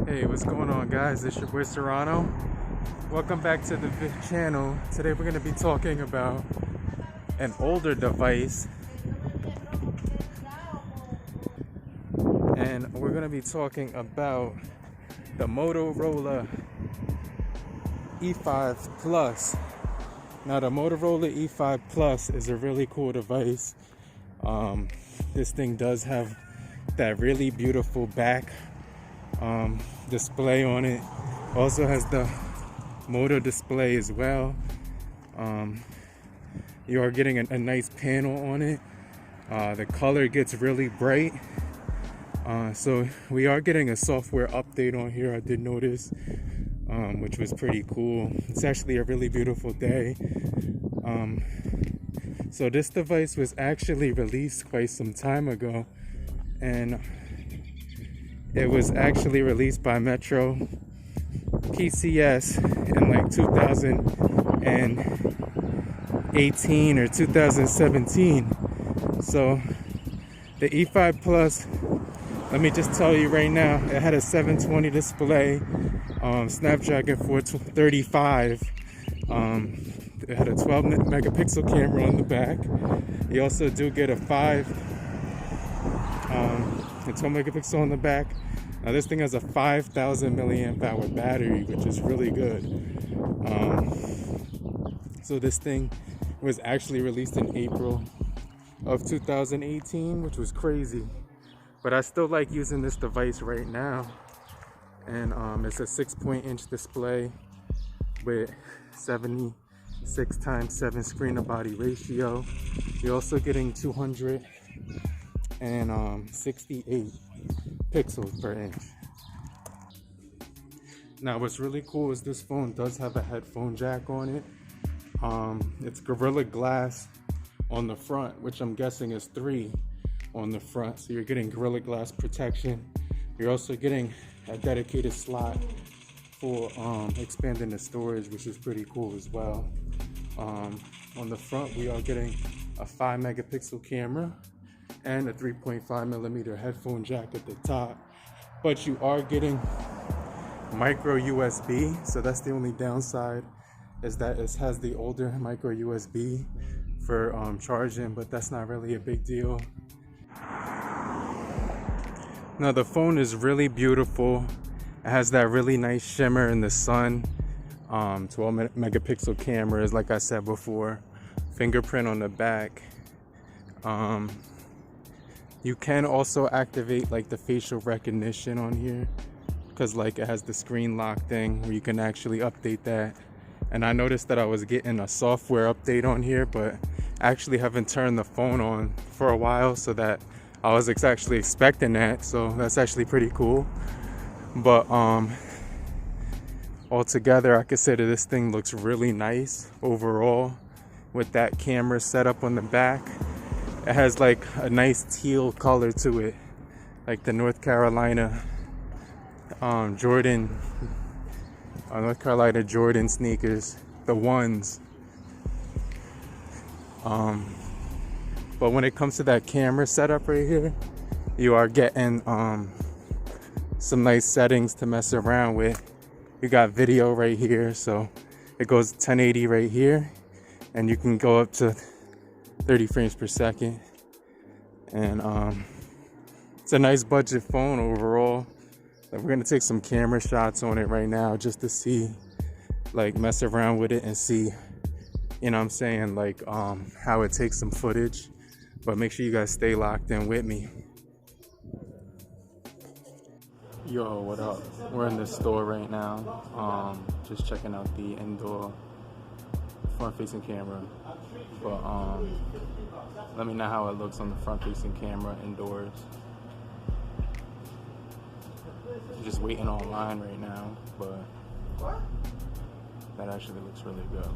Hey, what's going on, guys? It's your boy Serrano. Welcome back to the channel. Today we're going to be talking about an older device, and we're going to be talking about the Motorola E5 Plus. Now, the Motorola E5 Plus is a really cool device. This thing does have that really beautiful back display on it. Also has the Moto display as well. You are getting a nice panel on it. The color gets really bright. So we are getting a software update on here, I did notice, which was pretty cool. It's actually a really beautiful day. So this device was actually released quite some time ago, and it was actually released by Metro PCS in like 2018 or 2017. So the E5 Plus, let me just tell you right now, it had a 720 display, Snapdragon 435. It had a 12 megapixel camera on the back. You also do get a 12 megapixel on the back. Now this thing has a 5,000 milliamp hour battery, which is really good. So this thing was actually released in April of 2018, which was crazy. But I still like using this device right now. And it's a 6-inch display with 76:7 screen to body ratio. You're also getting 268 pixels per inch. Now what's really cool is this phone does have a headphone jack on it. It's Gorilla Glass on the front, which I'm guessing is 3 on the front, so you're getting Gorilla Glass protection. You're also getting a dedicated slot for expanding the storage, which is pretty cool as well. On the front we are getting a 5 megapixel camera and a 3.5 millimeter headphone jack at the top, but you are getting micro USB. So that's the only downside, is that it has the older micro USB for charging, but that's not really a big deal. Now the phone is really beautiful. It has that really nice shimmer in the sun. 12 megapixel cameras, like I said before. Fingerprint on the back. You can also activate like the facial recognition on here, because like it has the screen lock thing where you can actually update that. And I noticed that I was getting a software update on here, but actually haven't turned the phone on for a while, so that I was actually expecting that. So that's actually pretty cool. But altogether, I could say that this thing looks really nice overall with that camera set up on the back. It has like a nice teal color to it, like the North Carolina Jordan sneakers, the ones. But when it comes to that camera setup right here, you are getting some nice settings to mess around with. You got video right here, so it goes 1080 right here, and you can go up to 30 frames per second. And it's a nice budget phone overall. We're gonna take some camera shots on it right now, just to see, like, mess around with it and see, you know what I'm saying, like how it takes some footage. But make sure you guys stay locked in with me. Yo, what up? We're in the store right now, just checking out the indoor front-facing camera. But let me know how it looks on the front-facing camera indoors. I'm just waiting online right now, but that actually looks really good.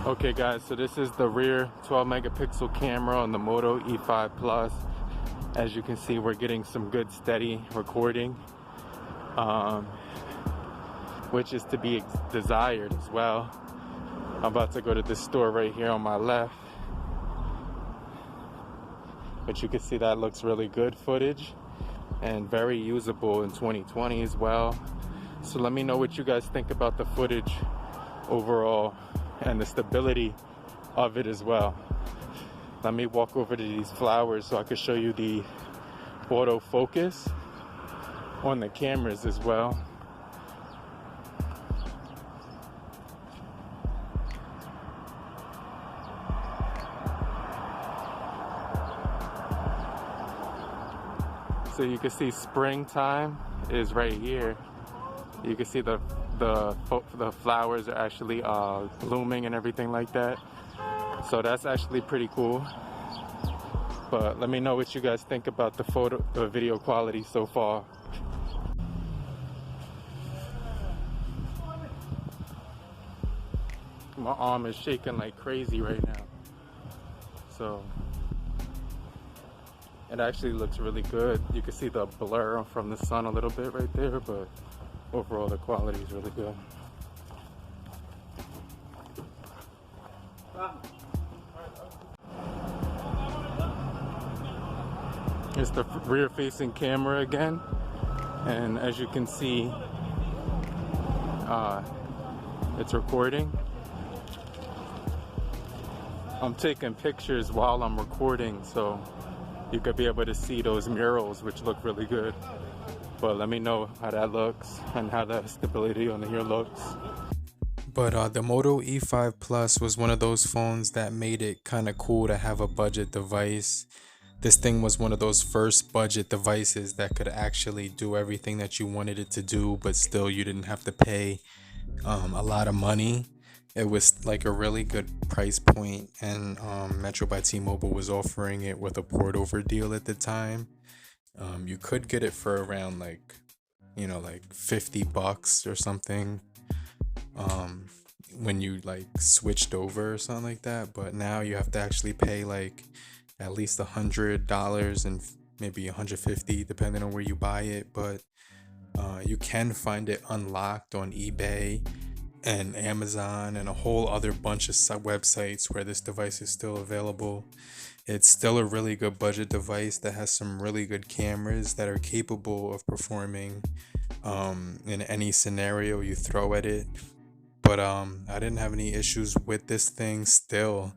Okay guys, so this is the rear 12 megapixel camera on the Moto E5 Plus. As you can see, we're getting some good steady recording, which is to be desired as well. I'm about to go to this store right here on my left, but you can see that looks really good footage and very usable in 2020 as well. So let me know what you guys think about the footage overall and the stability of it as well. Let me walk over to these flowers so I can show you the autofocus on the cameras as well. So you can see springtime is right here. You can see the flowers are actually blooming and everything like that. So that's actually pretty cool. But let me know what you guys think about the video quality so far. My arm is shaking like crazy right now. So it actually looks really good. You can see the blur from the sun a little bit right there, but overall the quality is really good. It's the rear facing camera again, and as you can see, it's recording. I'm taking pictures while I'm recording, so you could be able to see those murals, which look really good. But let me know how that looks and how the stability on the ear looks. But the Moto E5 Plus was one of those phones that made it kind of cool to have a budget device. This thing was one of those first budget devices that could actually do everything that you wanted it to do, but still you didn't have to pay a lot of money. It was like a really good price point, and Metro by T-Mobile was offering it with a port over deal at the time. You could get it for around like $50 or something when you like switched over or something like that. But now you have to actually pay like at least $100 and maybe $150 depending on where you buy it. But you can find it unlocked on eBay and Amazon and a whole other bunch of websites where this device is still available. It's still a really good budget device that has some really good cameras that are capable of performing in any scenario you throw at it. But I didn't have any issues with this thing still.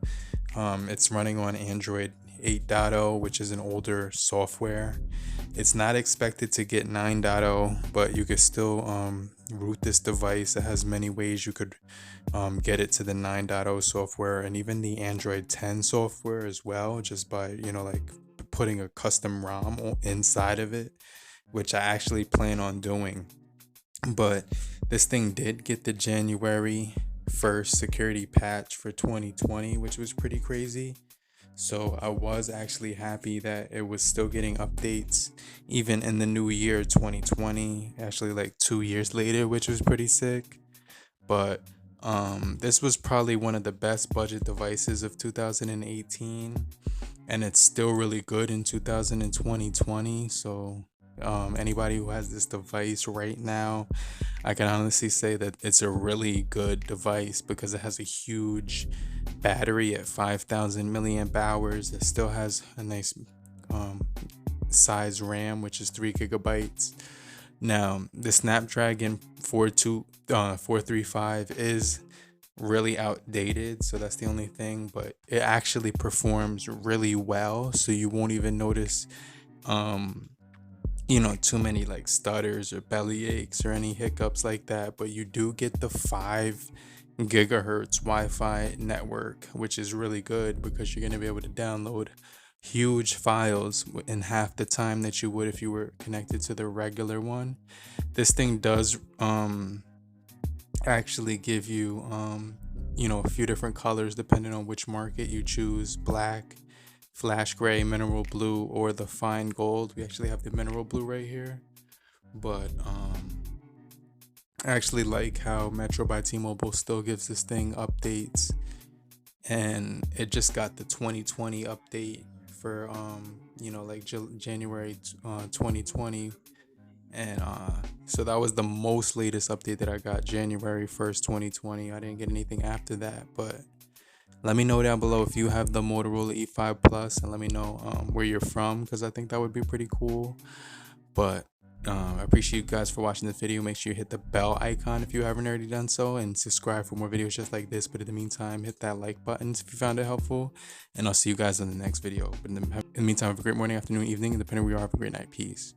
It's running on Android 8.0, which is an older software. It's not expected to get 9.0, but you could still root this device. It has many ways you could get it to the 9.0 software and even the Android 10 software as well, just by like putting a custom ROM inside of it, which I actually plan on doing. But this thing did get the January 1st security patch for 2020, which was pretty crazy. So I was actually happy that it was still getting updates even in the new year 2020, actually like 2 years later, which was pretty sick. But this was probably one of the best budget devices of 2018, and it's still really good in 2020. So anybody who has this device right now, I can honestly say that it's a really good device because it has a huge battery at 5,000 milliamp hours. It still has a nice size RAM, which is 3 gigabytes. Now, the Snapdragon 435 is really outdated, so that's the only thing, but it actually performs really well, so you won't even notice too many like stutters or belly aches or any hiccups like that. But you do get the 5 gigahertz Wi-Fi network, which is really good because you're going to be able to download huge files in half the time that you would if you were connected to the regular one. This thing does actually give you a few different colors depending on which market you choose: black, flash gray, mineral blue, or the fine gold. We actually have the mineral blue right here. But I actually like how Metro by T-Mobile still gives this thing updates and it just got the 2020 update for like January 2020. And so that was the most latest update that I got, January 1st 2020. I didn't get anything after that. But let me know down below if you have the Motorola E5 Plus, and let me know where you're from, because I think that would be pretty cool. But I appreciate you guys for watching this video. Make sure you hit the bell icon if you haven't already done so, and subscribe for more videos just like this. But in the meantime, hit that like button if you found it helpful, and I'll see you guys in the next video. But in the meantime, have a great morning, afternoon, evening, and depending where you are, have a great night. Peace.